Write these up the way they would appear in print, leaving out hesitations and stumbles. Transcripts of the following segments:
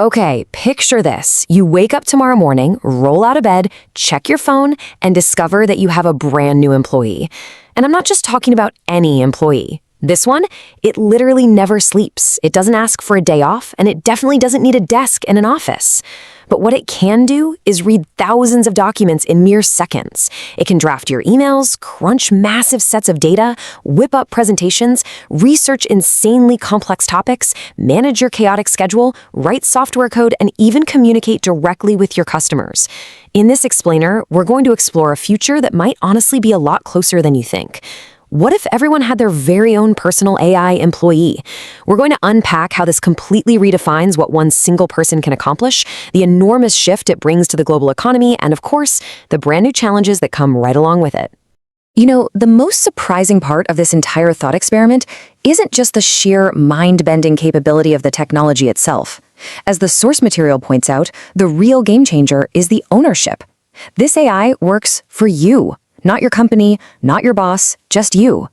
Okay, picture this. You wake up tomorrow morning, roll out of bed, check your phone, and discover that you have a brand new employee. And I'm not just talking about any employee. This one, it literally never sleeps. It doesn't ask for a day off, and it definitely doesn't need a desk in an office. But what it can do is read thousands of documents in mere seconds. It can draft your emails, crunch massive sets of data, whip up presentations, research insanely complex topics, manage your chaotic schedule, write software code, and even communicate directly with your customers. In this explainer, we're going to explore a future that might honestly be a lot closer than you think. What if everyone had their very own personal AI employee? We're going to unpack how this completely redefines what one single person can accomplish, the enormous shift it brings to the global economy, and of course, the brand new challenges that come right along with it. You know, the most surprising part of this entire thought experiment isn't just the sheer mind-bending capability of the technology itself. As the source material points out, the real game changer is the ownership. This AI works for you. Not your company, not your boss, just you.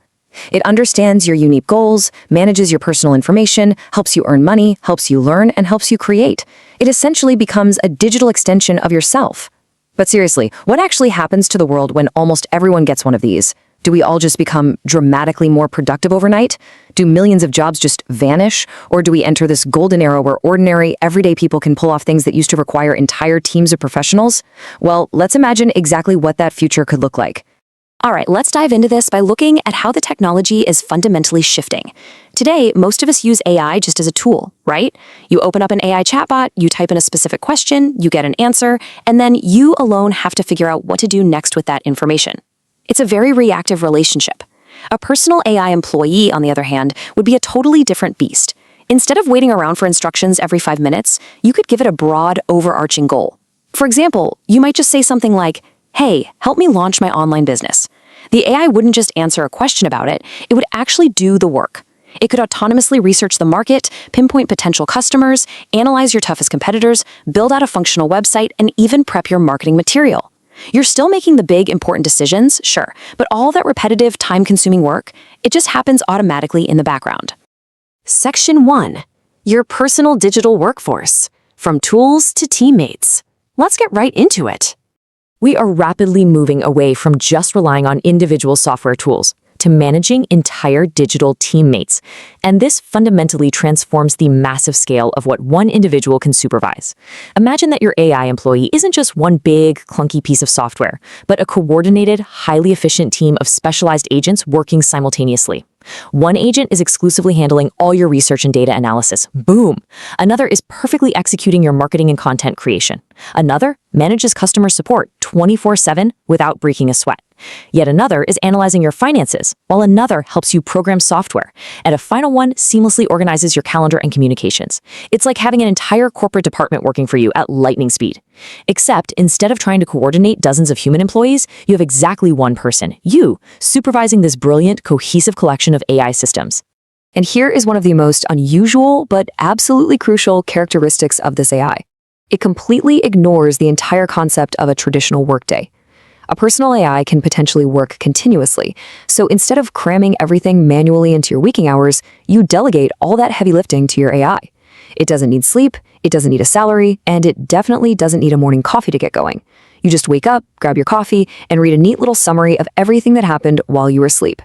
It understands your unique goals, manages your personal information, helps you earn money, helps you learn, and helps you create. It essentially becomes a digital extension of yourself. But seriously, what actually happens to the world when almost everyone gets one of these? Do we all just become dramatically more productive overnight? Do millions of jobs just vanish? Or do we enter this golden era where ordinary, everyday people can pull off things that used to require entire teams of professionals? Well, let's imagine exactly what that future could look like. All right, let's dive into this by looking at how the technology is fundamentally shifting. Today, most of us use AI just as a tool, right? You open up an AI chatbot, you type in a specific question, you get an answer, and then you alone have to figure out what to do next with that information. It's a very reactive relationship. A personal AI employee, on the other hand, would be a totally different beast. Instead of waiting around for instructions every 5 minutes, you could give it a broad, overarching goal. For example, you might just say something like, "Hey, help me launch my online business." The AI wouldn't just answer a question about it, it would actually do the work. It could autonomously research the market, pinpoint potential customers, analyze your toughest competitors, build out a functional website, and even prep your marketing material. You're still making the big, important decisions, sure, but all that repetitive, time-consuming work, it just happens automatically in the background. Section 1. Your personal digital workforce. From tools to teammates. Let's get right into it. We are rapidly moving away from just relying on individual software tools to managing entire digital teammates. And this fundamentally transforms the massive scale of what one individual can supervise. Imagine that your AI employee isn't just one big, clunky piece of software, but a coordinated, highly efficient team of specialized agents working simultaneously. One agent is exclusively handling all your research and data analysis. Boom! Another is perfectly executing your marketing and content creation. Another manages customer support 24/7 without breaking a sweat. Yet another is analyzing your finances, while another helps you program software. And a final one seamlessly organizes your calendar and communications. It's like having an entire corporate department working for you at lightning speed. Except instead of trying to coordinate dozens of human employees, you have exactly one person, you, supervising this brilliant, cohesive collection of AI systems. And here is one of the most unusual but absolutely crucial characteristics of this AI. It completely ignores the entire concept of a traditional workday. A personal AI can potentially work continuously, so instead of cramming everything manually into your waking hours, you delegate all that heavy lifting to your AI. It doesn't need sleep, it doesn't need a salary, and it definitely doesn't need a morning coffee to get going. You just wake up, grab your coffee, and read a neat little summary of everything that happened while you were asleep.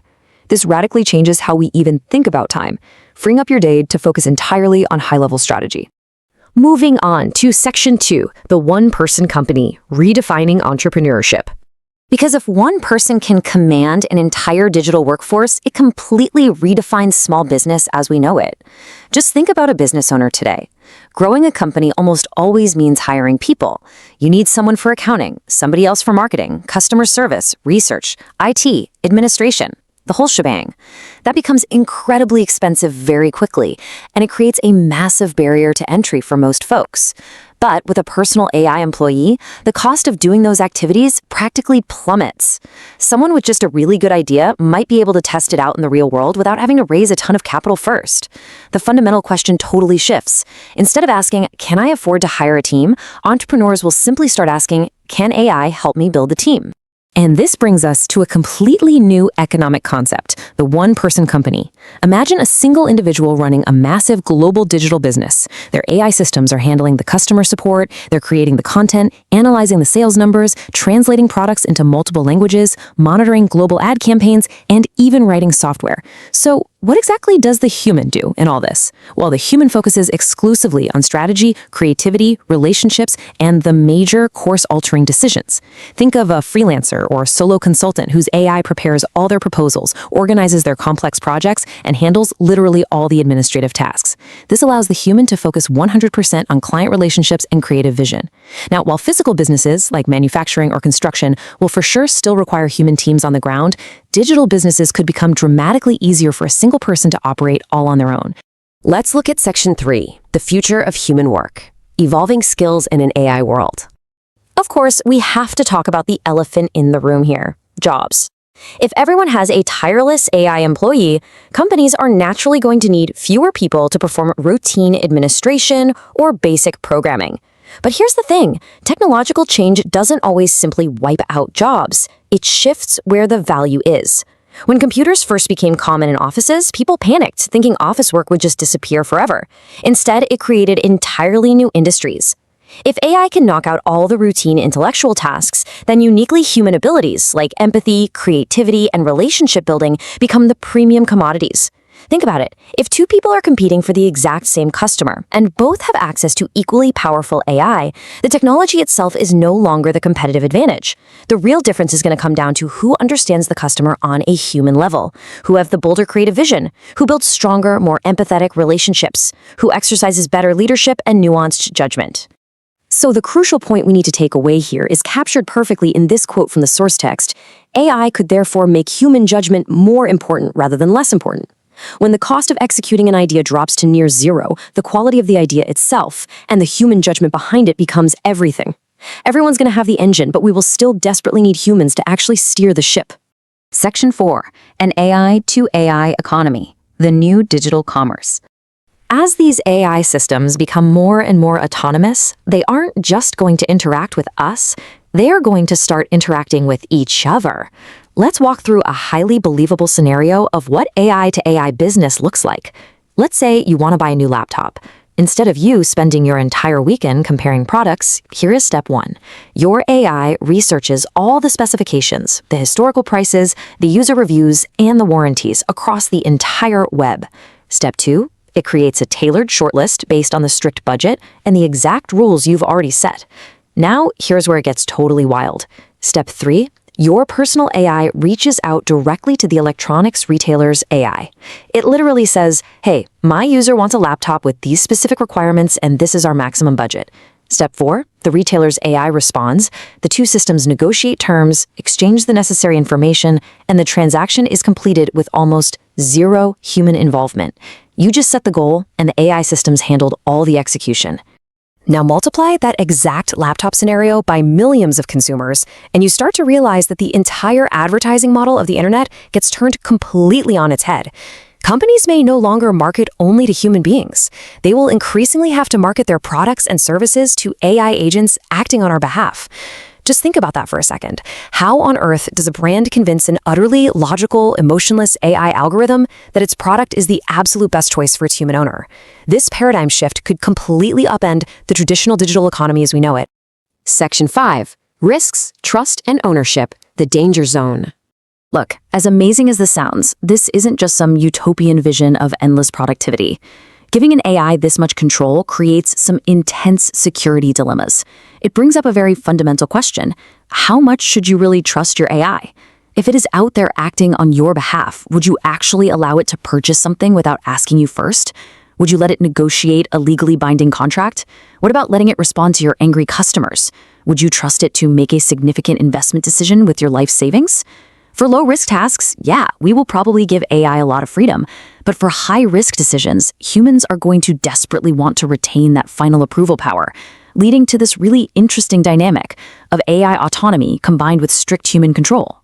This radically changes how we even think about time, freeing up your day to focus entirely on high-level strategy. Moving on to Section 2, the one-person company, redefining entrepreneurship. Because if one person can command an entire digital workforce, it completely redefines small business as we know it. Just think about a business owner today. Growing a company almost always means hiring people. You need someone for accounting, somebody else for marketing, customer service, research, IT, administration, the whole shebang. That becomes incredibly expensive very quickly, and it creates a massive barrier to entry for most folks. But with a personal AI employee, the cost of doing those activities practically plummets. Someone with just a really good idea might be able to test it out in the real world without having to raise a ton of capital first. The fundamental question totally shifts. Instead of asking, can I afford to hire a team? Entrepreneurs will simply start asking, can AI help me build the team? And this brings us to a completely new economic concept, the one-person company. Imagine a single individual running a massive global digital business. Their AI systems are handling the customer support, they're creating the content, analyzing the sales numbers, translating products into multiple languages, monitoring global ad campaigns, and even writing software. So, what exactly does the human do in all this? Well, the human focuses exclusively on strategy, creativity, relationships, and the major course-altering decisions. Think of a freelancer or solo consultant whose AI prepares all their proposals, organizes their complex projects, and handles literally all the administrative tasks. This allows the human to focus 100% on client relationships and creative vision. Now, while physical businesses like manufacturing or construction will for sure still require human teams on the ground, digital businesses could become dramatically easier for a single person to operate all on their own. Let's look at Section 3, the future of human work, evolving skills in an AI world. Of course, we have to talk about the elephant in the room here, jobs. If everyone has a tireless AI employee, companies are naturally going to need fewer people to perform routine administration or basic programming. But here's the thing, technological change doesn't always simply wipe out jobs. It shifts where the value is. When computers first became common in offices, people panicked, thinking office work would just disappear forever. Instead, it created entirely new industries. If AI can knock out all the routine intellectual tasks, then uniquely human abilities like empathy, creativity, and relationship building become the premium commodities. Think about it. If two people are competing for the exact same customer and both have access to equally powerful AI, the technology itself is no longer the competitive advantage. The real difference is going to come down to who understands the customer on a human level, who have the bolder creative vision, who builds stronger, more empathetic relationships, who exercises better leadership and nuanced judgment. So the crucial point we need to take away here is captured perfectly in this quote from the source text. AI could therefore make human judgment more important rather than less important. When the cost of executing an idea drops to near zero, the quality of the idea itself and the human judgment behind it becomes everything. Everyone's going to have the engine, but we will still desperately need humans to actually steer the ship. Section 4, an AI to AI economy, the new digital commerce. As these AI systems become more and more autonomous, they aren't just going to interact with us, they are going to start interacting with each other. Let's walk through a highly believable scenario of what AI to AI business looks like. Let's say you want to buy a new laptop. Instead of you spending your entire weekend comparing products, here is step 1. Your AI researches all the specifications, the historical prices, the user reviews, and the warranties across the entire web. Step 2. It creates a tailored shortlist based on the strict budget and the exact rules you've already set. Now, here's where it gets totally wild. Step 3. Your personal AI reaches out directly to the electronics retailer's AI. It literally says, hey, my user wants a laptop with these specific requirements and this is our maximum budget. Step 4, the retailer's AI responds, the two systems negotiate terms, exchange the necessary information, and the transaction is completed with almost zero human involvement. You just set the goal and the AI systems handled all the execution. Now multiply that exact laptop scenario by millions of consumers, and you start to realize that the entire advertising model of the internet gets turned completely on its head. Companies may no longer market only to human beings. They will increasingly have to market their products and services to AI agents acting on our behalf. Just think about that for a second. How on earth does a brand convince an utterly logical, emotionless AI algorithm that its product is the absolute best choice for its human owner? This paradigm shift could completely upend the traditional digital economy as we know it. Section 5, risks, trust, and ownership, the danger zone. Look, as amazing as this sounds, this isn't just some utopian vision of endless productivity. Giving an AI this much control creates some intense security dilemmas. It brings up a very fundamental question. How much should you really trust your AI? If it is out there acting on your behalf, would you actually allow it to purchase something without asking you first? Would you let it negotiate a legally binding contract? What about letting it respond to your angry customers? Would you trust it to make a significant investment decision with your life savings? For low-risk tasks, yeah, we will probably give AI a lot of freedom. But for high-risk decisions, humans are going to desperately want to retain that final approval power, leading to this really interesting dynamic of AI autonomy combined with strict human control.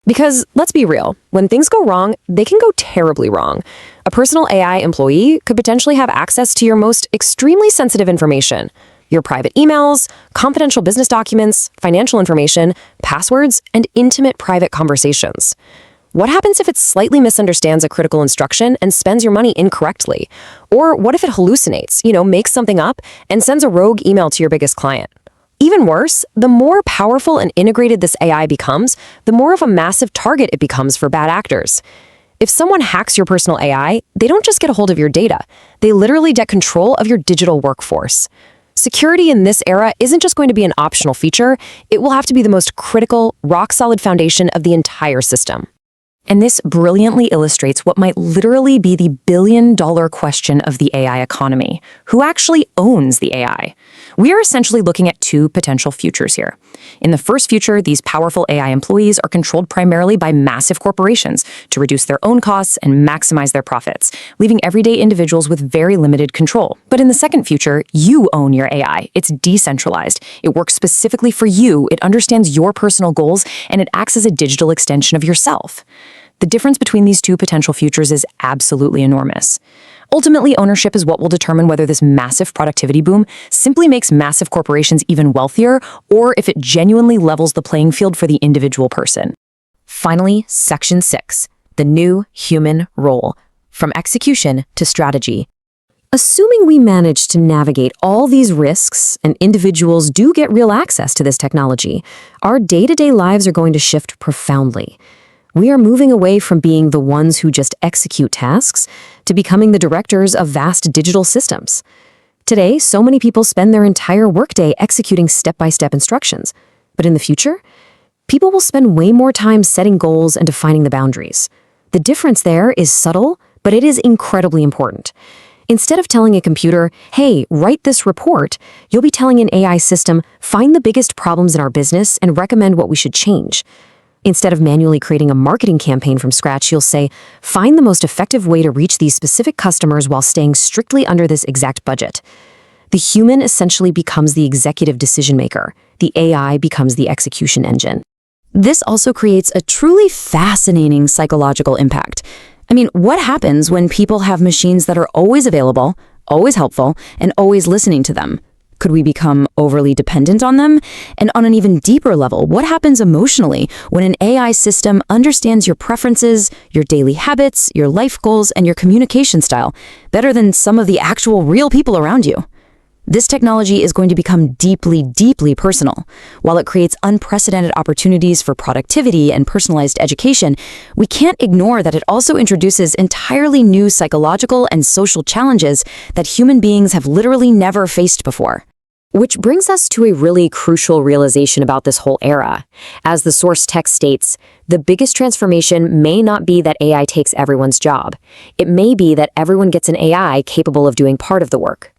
Because, let's be real, when things go wrong, they can go terribly wrong. A personal AI employee could potentially have access to your most extremely sensitive information. Your private emails, confidential business documents, financial information, passwords, and intimate private conversations. What happens if it slightly misunderstands a critical instruction and spends your money incorrectly? Or what if it hallucinates, makes something up, and sends a rogue email to your biggest client? Even worse, the more powerful and integrated this AI becomes, the more of a massive target it becomes for bad actors. If someone hacks your personal AI, they don't just get a hold of your data. They literally get control of your digital workforce. Security in this era isn't just going to be an optional feature, it will have to be the most critical, rock-solid foundation of the entire system. And this brilliantly illustrates what might literally be the billion-dollar question of the AI economy. Who actually owns the AI? We are essentially looking at two potential futures here. In the first future, these powerful AI employees are controlled primarily by massive corporations to reduce their own costs and maximize their profits, leaving everyday individuals with very limited control. But in the second future, you own your AI. It's decentralized. It works specifically for you, it understands your personal goals, and it acts as a digital extension of yourself. The difference between these two potential futures is absolutely enormous. Ultimately, ownership is what will determine whether this massive productivity boom simply makes massive corporations even wealthier, or if it genuinely levels the playing field for the individual person. Finally, Section 6, the new human role, from execution to strategy. Assuming we manage to navigate all these risks and individuals do get real access to this technology, our day-to-day lives are going to shift profoundly. We are moving away from being the ones who just execute tasks to becoming the directors of vast digital systems. Today, so many people spend their entire workday executing step-by-step instructions. But in the future, people will spend way more time setting goals and defining the boundaries. The difference there is subtle, but it is incredibly important. Instead of telling a computer, hey, write this report, you'll be telling an AI system, find the biggest problems in our business and recommend what we should change. Instead of manually creating a marketing campaign from scratch, you'll say, find the most effective way to reach these specific customers while staying strictly under this exact budget. The human essentially becomes the executive decision maker. The AI becomes the execution engine. This also creates a truly fascinating psychological impact. What happens when people have machines that are always available, always helpful, and always listening to them? Could we become overly dependent on them? And on an even deeper level, what happens emotionally when an AI system understands your preferences, your daily habits, your life goals, and your communication style better than some of the actual real people around you? This technology is going to become deeply, deeply personal. While it creates unprecedented opportunities for productivity and personalized education, we can't ignore that it also introduces entirely new psychological and social challenges that human beings have literally never faced before. Which brings us to a really crucial realization about this whole era. As the source text states, the biggest transformation may not be that AI takes everyone's job. It may be that everyone gets an AI capable of doing part of the work.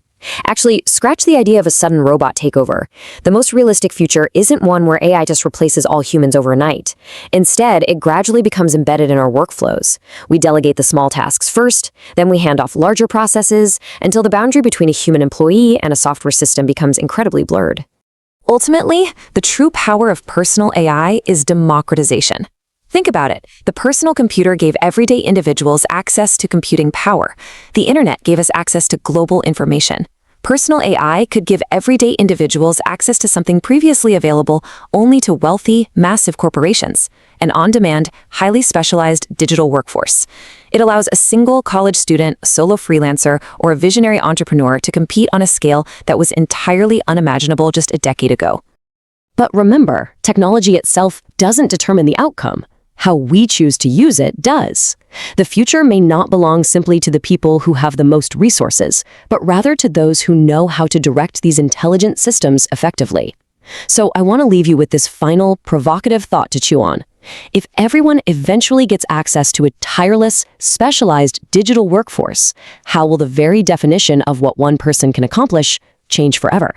Actually, scratch the idea of a sudden robot takeover. The most realistic future isn't one where AI just replaces all humans overnight. Instead, it gradually becomes embedded in our workflows. We delegate the small tasks first, then we hand off larger processes, until the boundary between a human employee and a software system becomes incredibly blurred. Ultimately, the true power of personal AI is democratization. Think about it. The personal computer gave everyday individuals access to computing power. The internet gave us access to global information. Personal AI could give everyday individuals access to something previously available only to wealthy, massive corporations, an on-demand, highly specialized digital workforce. It allows a single college student, solo freelancer, or a visionary entrepreneur to compete on a scale that was entirely unimaginable just a decade ago. But remember, technology itself doesn't determine the outcome. How we choose to use it does. The future may not belong simply to the people who have the most resources, but rather to those who know how to direct these intelligent systems effectively. So I want to leave you with this final, provocative thought to chew on. If everyone eventually gets access to a tireless, specialized digital workforce, how will the very definition of what one person can accomplish change forever?